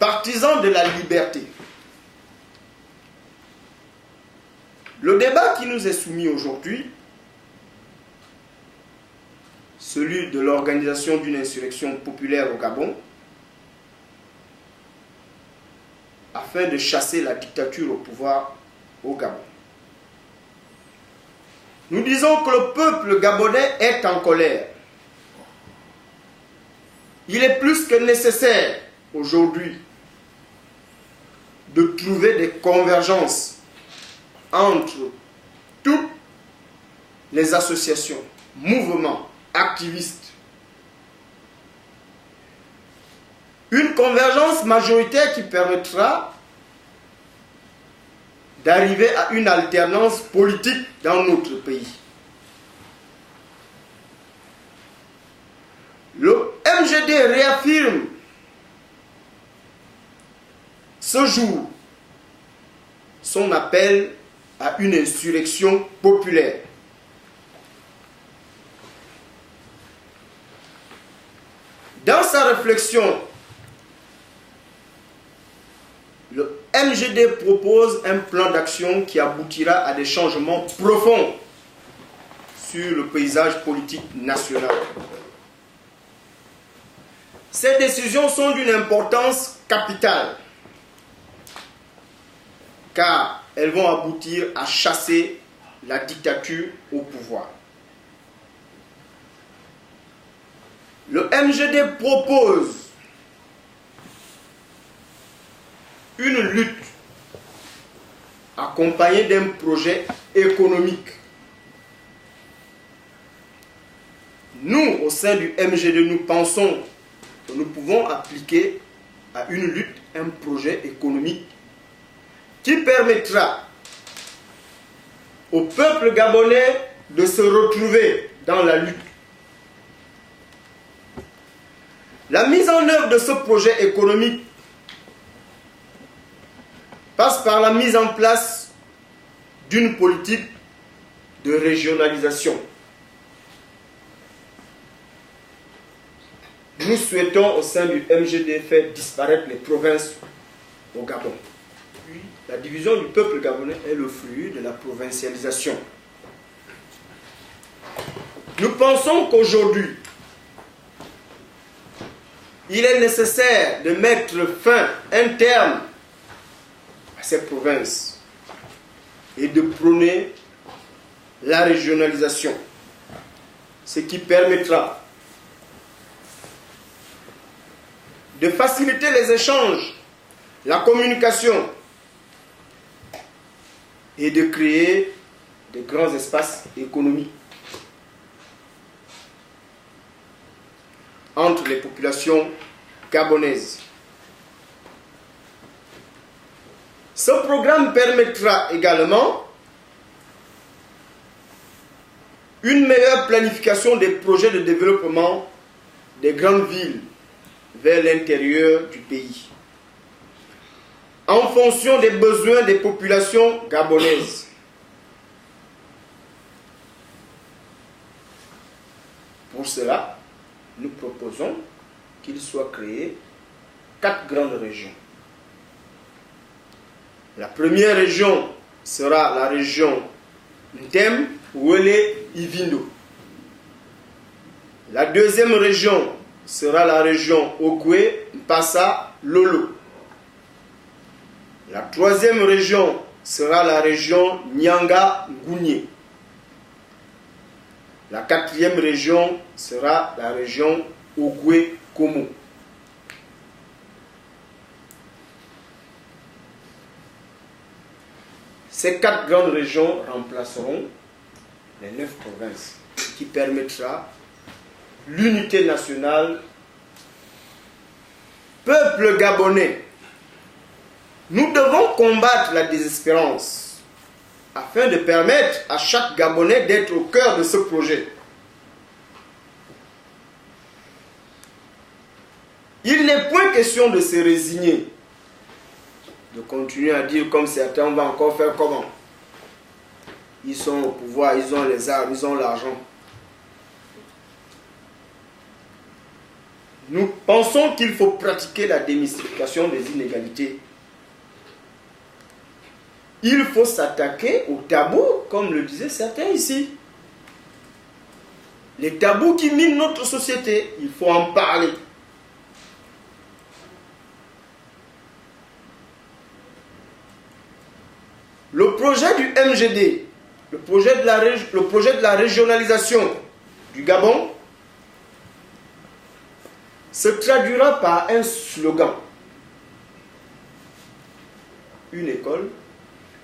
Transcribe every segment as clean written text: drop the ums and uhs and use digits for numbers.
partisans de la liberté. Le débat qui nous est soumis aujourd'hui, celui de l'organisation d'une insurrection populaire au Gabon, afin de chasser la dictature au pouvoir au Gabon. Nous disons que le peuple gabonais est en colère. Il est plus que nécessaire aujourd'hui de trouver des convergences entre toutes les associations, mouvements, activistes. Une convergence majoritaire qui permettra d'arriver à une alternance politique dans notre pays. Le MGD réaffirme ce jour son appel à une insurrection populaire. Dans sa réflexion, le MGD propose un plan d'action qui aboutira à des changements profonds sur le paysage politique national. Ces décisions sont d'une importance capitale, car elles vont aboutir à chasser la dictature au pouvoir. Le MGD propose une lutte accompagnée d'un projet économique. Nous, au sein du MGD, nous pensons que nous pouvons appliquer à une lutte un projet économique qui permettra au peuple gabonais de se retrouver dans la lutte. La mise en œuvre de ce projet économique passe par la mise en place d'une politique de régionalisation. Nous souhaitons au sein du MGD faire disparaître les provinces au Gabon. La division du peuple gabonais est le fruit de la provincialisation. Nous pensons qu'aujourd'hui, il est nécessaire de mettre fin, un terme à ces provinces et de prôner la régionalisation, ce qui permettra de faciliter les échanges, la communication et de créer de grands espaces économiques entre les populations gabonaises. Ce programme permettra également une meilleure planification des projets de développement des grandes villes vers l'intérieur du pays, en fonction des besoins des populations gabonaises. Pour cela, nous proposons qu'il soit créé 4 grandes régions. La première région sera la région Ntem, Wele, Ivindo. La deuxième région sera la région Ogwe, Mpassa, Lolo. La troisième région sera la région Nyanga, Gounié. La quatrième région sera la région Ogwe, Komo. Ces 4 grandes régions remplaceront les 9 provinces, ce qui permettra l'unité nationale. Peuple gabonais, nous devons combattre la désespérance afin de permettre à chaque Gabonais d'être au cœur de ce projet. Il n'est point question de se résigner, de continuer à dire comme certains, on va encore faire comment? Ils sont au pouvoir, ils ont les armes, ils ont l'argent. nous pensons qu'il faut pratiquer la démystification des inégalités. Il faut s'attaquer aux tabous, comme le disaient certains ici. Les tabous qui minent notre société, il faut en parler. Le projet du MGD, le projet de la régionalisation du Gabon, se traduira par un slogan. Une école,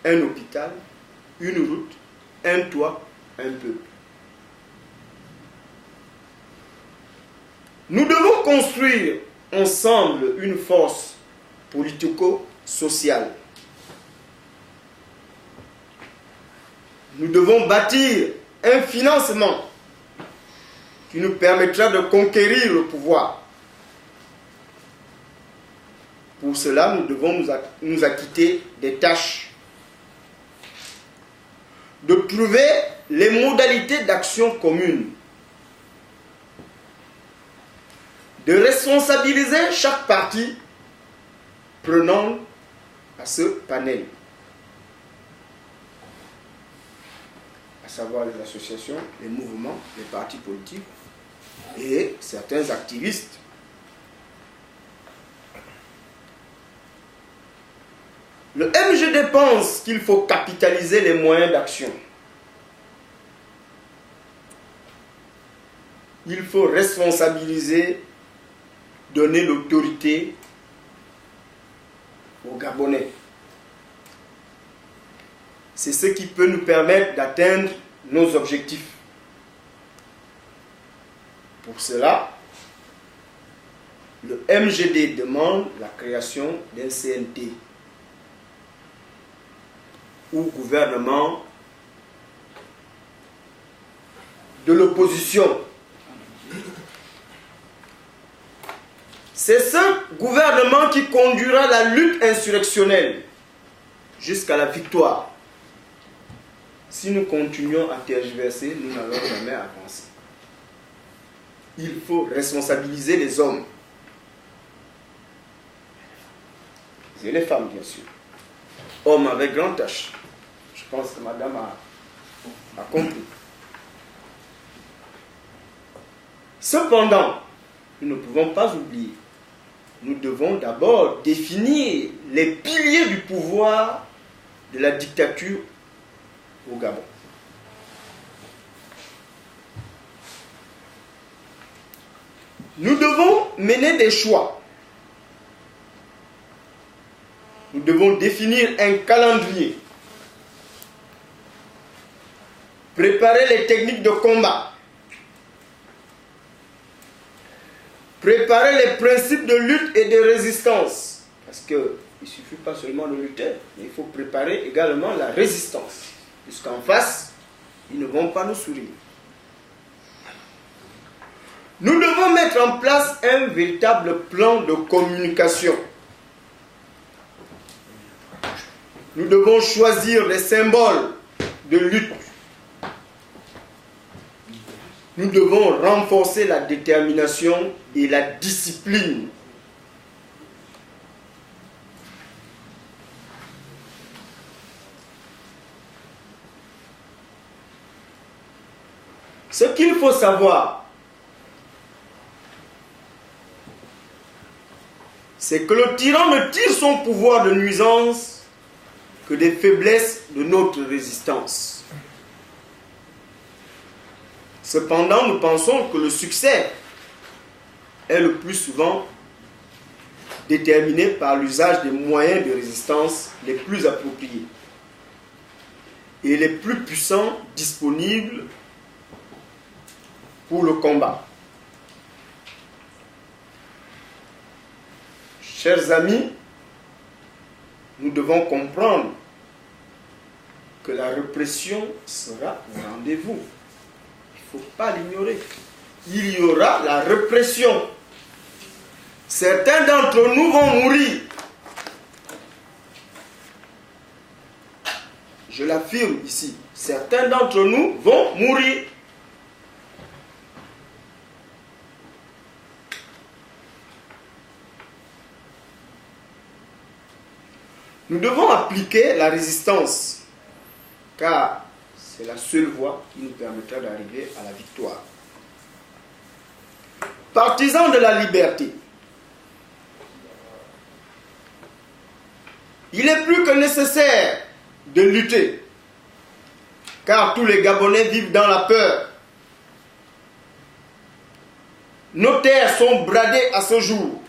un hôpital, une route, un toit, un peuple. Nous devons construire ensemble une force politico-sociale. Nous devons bâtir un financement qui nous permettra de conquérir le pouvoir. Pour cela, nous devons nous acquitter des tâches. De trouver les modalités d'action commune. De responsabiliser chaque partie prenant à ce panel. À savoir les associations, les mouvements, les partis politiques et certains activistes. Le MGD pense qu'il faut capitaliser les moyens d'action. Il faut responsabiliser, donner l'autorité aux Gabonais. C'est ce qui peut nous permettre d'atteindre nos objectifs. Pour cela, le MGD demande la création d'un CNT ou gouvernement de l'opposition. C'est ce gouvernement qui conduira la lutte insurrectionnelle jusqu'à la victoire. Si nous continuons à tergiverser, nous n'allons jamais avancer. Il faut responsabiliser les hommes. Et les femmes, bien sûr. Hommes avec grand H. Je pense que madame a compris. Cependant, nous ne pouvons pas oublier. Nous devons d'abord définir les piliers du pouvoir de la dictature au Gabon. Nous devons mener des choix. Nous devons définir un calendrier. Préparer les techniques de combat. Préparer les principes de lutte et de résistance. Parce qu'il ne suffit pas seulement de lutter, mais il faut préparer également la résistance. Puisqu'en face, ils ne vont pas nous sourire. Nous devons mettre en place un véritable plan de communication. Nous devons choisir les symboles de lutte. Nous devons renforcer la détermination et la discipline. Ce qu'il faut savoir, c'est que le tyran ne tire son pouvoir de nuisance que des faiblesses de notre résistance. Cependant, nous pensons que le succès est le plus souvent déterminé par l'usage des moyens de résistance les plus appropriés et les plus puissants disponibles pour le combat. Chers amis, nous devons comprendre que la répression sera au rendez-vous. Il ne faut pas l'ignorer. Il y aura la répression. Certains d'entre nous vont mourir. Je l'affirme ici. Certains d'entre nous vont mourir. Nous devons appliquer la résistance, car c'est la seule voie qui nous permettra d'arriver à la victoire. Partisans de la liberté, il est plus que nécessaire de lutter, car tous les Gabonais vivent dans la peur. Nos terres sont bradées à ce jour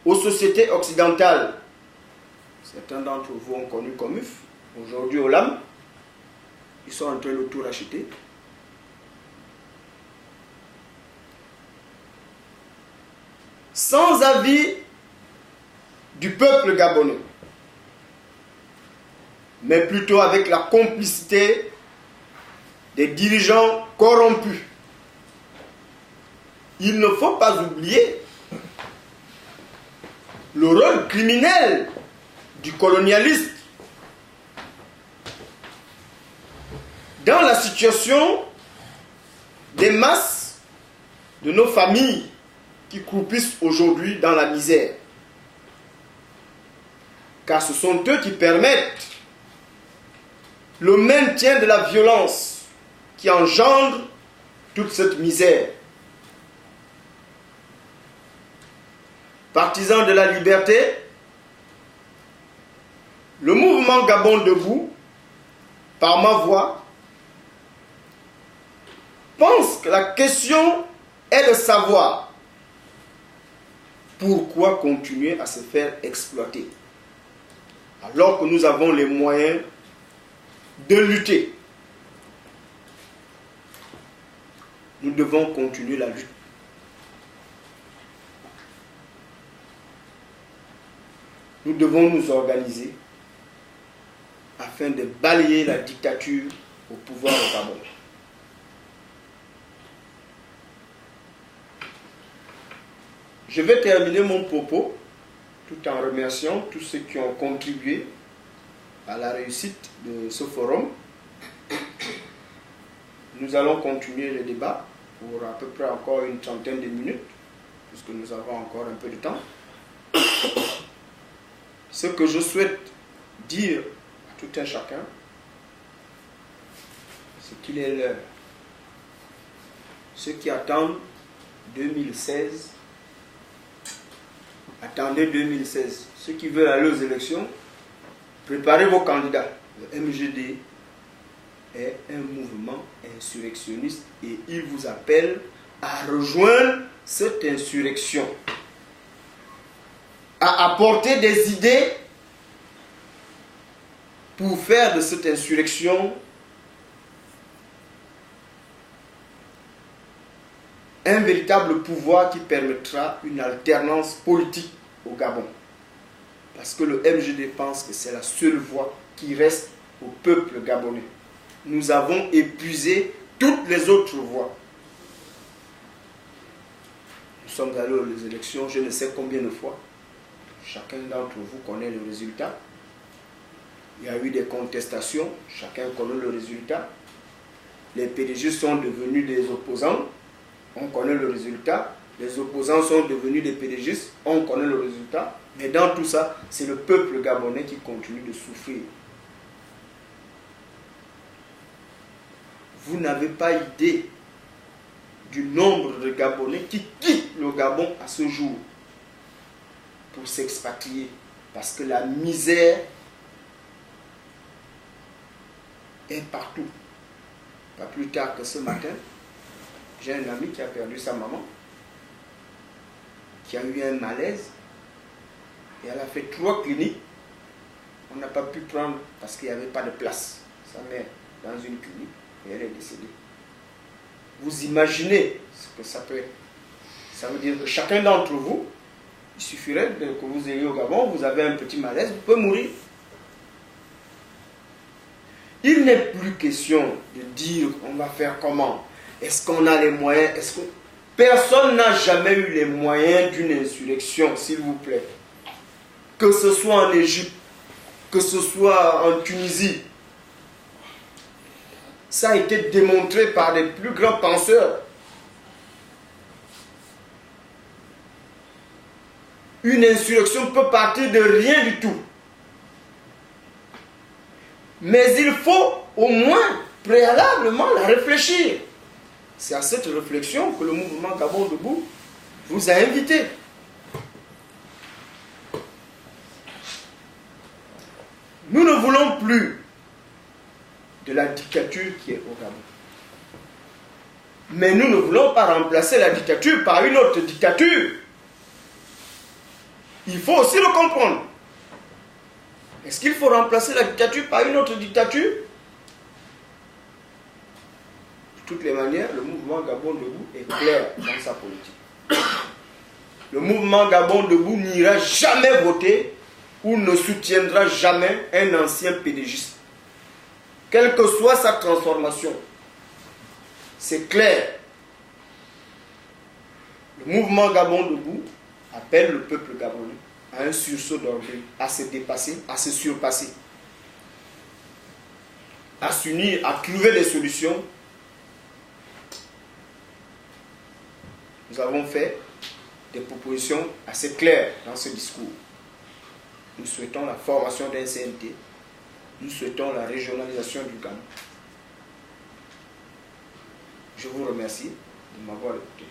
aux sociétés occidentales. Certains d'entre vous ont connu Comuf, aujourd'hui Olam, ils sont en train de tout racheter. Sans avis du peuple gabonais, mais plutôt avec la complicité des dirigeants corrompus. Il ne faut pas oublier le rôle criminel du colonialisme dans la situation des masses de nos familles qui croupissent aujourd'hui dans la misère. Car ce sont eux qui permettent le maintien de la violence qui engendre toute cette misère. Partisans de la liberté, le mouvement Gabon Debout, par ma voix, pense que la question est de savoir pourquoi continuer à se faire exploiter alors que nous avons les moyens de lutter. Nous devons continuer la lutte. Nous devons nous organiser afin de balayer la dictature au pouvoir au Gabon. Je vais terminer mon propos tout en remerciant tous ceux qui ont contribué à la réussite de ce forum. Nous allons continuer le débat pour à peu près encore une trentaine de minutes, puisque nous avons encore un peu de temps. Ce que je souhaite dire à tout un chacun, c'est qu'il est l'heure. Ceux qui attendent 2016, attendez 2016. Ceux qui veulent aller aux élections, préparez vos candidats. Le MGD est un mouvement insurrectionniste et il vous appelle à rejoindre cette insurrection, à apporter des idées pour faire de cette insurrection un véritable pouvoir qui permettra une alternance politique au Gabon. Parce que le MGD pense que c'est la seule voie qui reste au peuple gabonais. Nous avons épuisé toutes les autres voies. Nous sommes allés aux élections, je ne sais combien de fois. Chacun d'entre vous connaît le résultat. Il y a eu des contestations, chacun connaît le résultat. Les PDG sont devenus des opposants, on connaît le résultat. Les opposants sont devenus des PDG, on connaît le résultat. Mais dans tout ça, c'est le peuple gabonais qui continue de souffrir. Vous n'avez pas idée du nombre de Gabonais qui quittent le Gabon à ce jour pour s'expatrier. Parce que la misère est partout. Pas plus tard que ce matin, j'ai un ami qui a perdu sa maman, qui a eu un malaise, et elle a fait 3 cliniques. On n'a pas pu prendre parce qu'il n'y avait pas de place. Sa mère dans une clinique, et elle est décédée. Vous imaginez ce que ça peut être. Ça veut dire que chacun d'entre vous, il suffirait que vous ayez au Gabon, vous avez un petit malaise, vous pouvez mourir. Il n'est plus question de dire on va faire comment. Est-ce qu'on a les moyens? Personne n'a jamais eu les moyens d'une insurrection, s'il vous plaît. Que ce soit en Égypte, que ce soit en Tunisie. Ça a été démontré par les plus grands penseurs. une insurrection peut partir de rien du tout. Mais il faut au moins préalablement la réfléchir. C'est à cette réflexion que le mouvement Gabon Debout vous a invité. Nous ne voulons plus de la dictature qui est au Gabon. Mais nous ne voulons pas remplacer la dictature par une autre dictature. Il faut aussi le comprendre. Est-ce qu'il faut remplacer la dictature par une autre dictature? De toutes les manières, le mouvement Gabon Debout est clair dans sa politique. Le mouvement Gabon Debout n'ira jamais voter ou ne soutiendra jamais un ancien pédégiste. Quelle que soit sa transformation. C'est clair. Le mouvement Gabon Debout appelle le peuple gabonais à un sursaut d'orgueil, à se dépasser, à se surpasser, à s'unir, à trouver des solutions. Nous avons fait des propositions assez claires dans ce discours. Nous souhaitons la formation d'un CNT, nous souhaitons la régionalisation du Ghana. Je vous remercie de m'avoir écouté.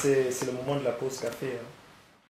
C'est le moment de la pause café. Hein.